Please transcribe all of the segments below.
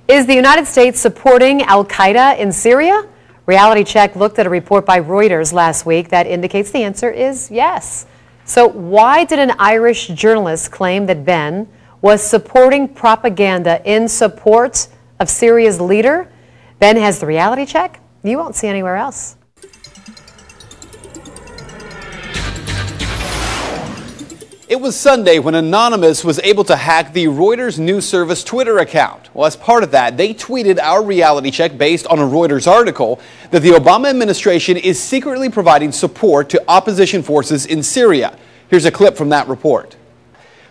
Is the United States supporting Al-Qaeda in Syria? Reality Check looked at a report by Reuters last week that indicates the answer is yes. So why did an Irish journalist claim that Ben was supporting propaganda in support of Syria's leader? Ben has the Reality Check you won't see anywhere else. It was Sunday when Anonymous was able to hack the Reuters news service Twitter account. Well, as part of that, they tweeted our Reality Check based on a Reuters article that the Obama administration is secretly providing support to opposition forces in Syria. Here's a clip from that report.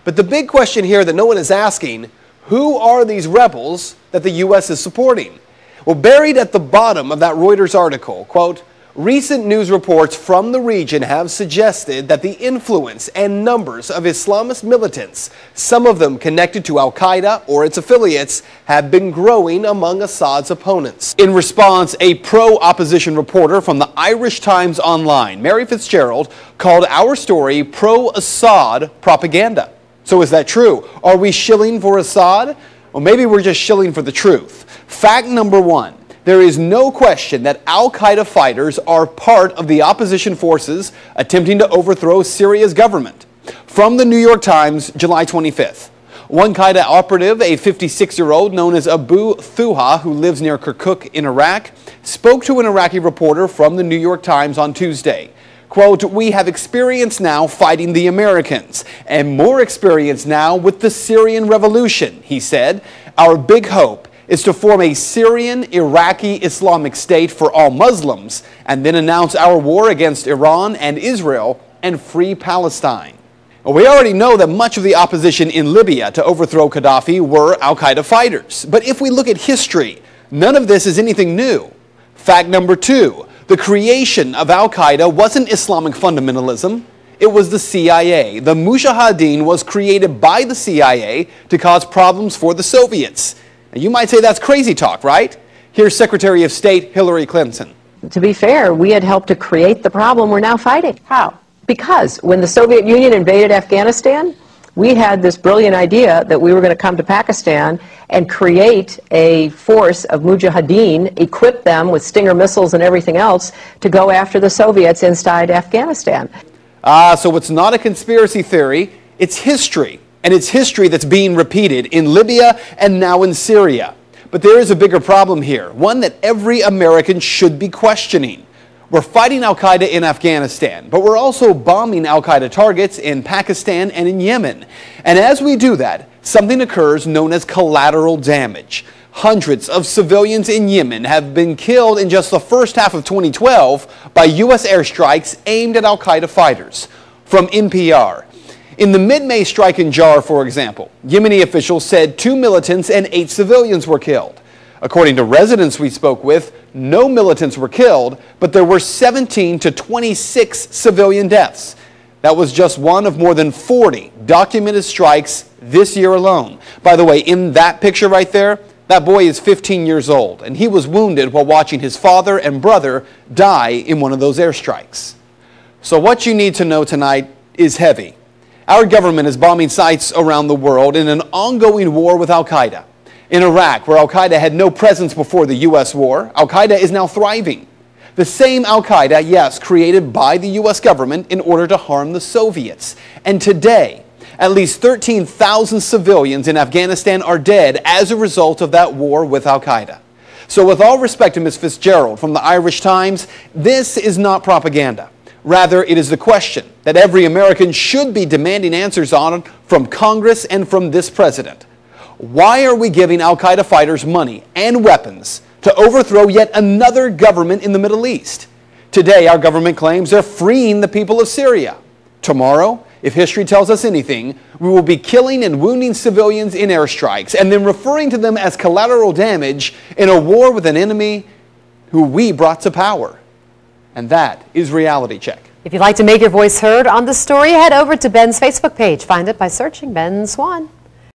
But the big question here that no one is asking, who are these rebels that the U.S. is supporting? Well, buried at the bottom of that Reuters article, quote, recent news reports from the region have suggested that the influence and numbers of Islamist militants, some of them connected to Al-Qaeda or its affiliates, have been growing among Assad's opponents. In response, a pro-opposition reporter from the Irish Times Online, Mary Fitzgerald, called our story pro-Assad propaganda. So is that true? Are we shilling for Assad? Well, maybe we're just shilling for the truth. Fact number one. There is no question that Al-Qaeda fighters are part of the opposition forces attempting to overthrow Syria's government. From the New York Times, July 25th. One Qaeda operative, a 56-year-old known as Abu Thuha, who lives near Kirkuk in Iraq, spoke to an Iraqi reporter from the New York Times on Tuesday. Quote, we have experience now fighting the Americans and more experience now with the Syrian revolution, he said. Our big hope is to form a Syrian Iraqi Islamic State for all Muslims and then announce our war against Iran and Israel and free Palestine. Well, we already know that much of the opposition in Libya to overthrow Gaddafi were Al-Qaeda fighters. But if we look at history, none of this is anything new. Fact number two, the creation of Al-Qaeda wasn't Islamic fundamentalism. It was the CIA. The Mujahideen was created by the CIA to cause problems for the Soviets. You might say that's crazy talk, right? Here's Secretary of State Hillary Clinton. To be fair, we had helped to create the problem we're now fighting. How? Because when the Soviet Union invaded Afghanistan, we had this brilliant idea that we were going to come to Pakistan and create a force of Mujahideen, equip them with Stinger missiles and everything else to go after the Soviets inside Afghanistan. So it's not a conspiracy theory, it's history. And it's history that's being repeated in Libya and now in Syria. But there is a bigger problem here, one that every American should be questioning. We're fighting Al-Qaeda in Afghanistan, but we're also bombing Al-Qaeda targets in Pakistan and in Yemen. And as we do that, something occurs known as collateral damage. Hundreds of civilians in Yemen have been killed in just the first half of 2012 by U.S. airstrikes aimed at Al-Qaeda fighters. From NPR. In the mid-May strike in Jar, for example, Yemeni officials said 2 militants and 8 civilians were killed. According to residents we spoke with, no militants were killed, but there were 17 to 26 civilian deaths. That was just one of more than 40 documented strikes this year alone. By the way, in that picture right there, that boy is 15 years old, and he was wounded while watching his father and brother die in one of those airstrikes. So what you need to know tonight is heavy. Our government is bombing sites around the world in an ongoing war with Al-Qaeda. In Iraq, where Al-Qaeda had no presence before the U.S. war, Al-Qaeda is now thriving. The same Al-Qaeda, yes, created by the U.S. government in order to harm the Soviets. And today, at least 13,000 civilians in Afghanistan are dead as a result of that war with Al-Qaeda. So with all respect to Ms. Fitzgerald from the Irish Times, this is not propaganda. Rather, it is the question that every American should be demanding answers on from Congress and from this president. Why are we giving Al-Qaeda fighters money and weapons to overthrow yet another government in the Middle East? Today, our government claims they're freeing the people of Syria. Tomorrow, if history tells us anything, we will be killing and wounding civilians in airstrikes and then referring to them as collateral damage in a war with an enemy who we brought to power. And that is Reality Check. If you'd like to make your voice heard on the story, head over to Ben's Facebook page. Find it by searching Ben Swann.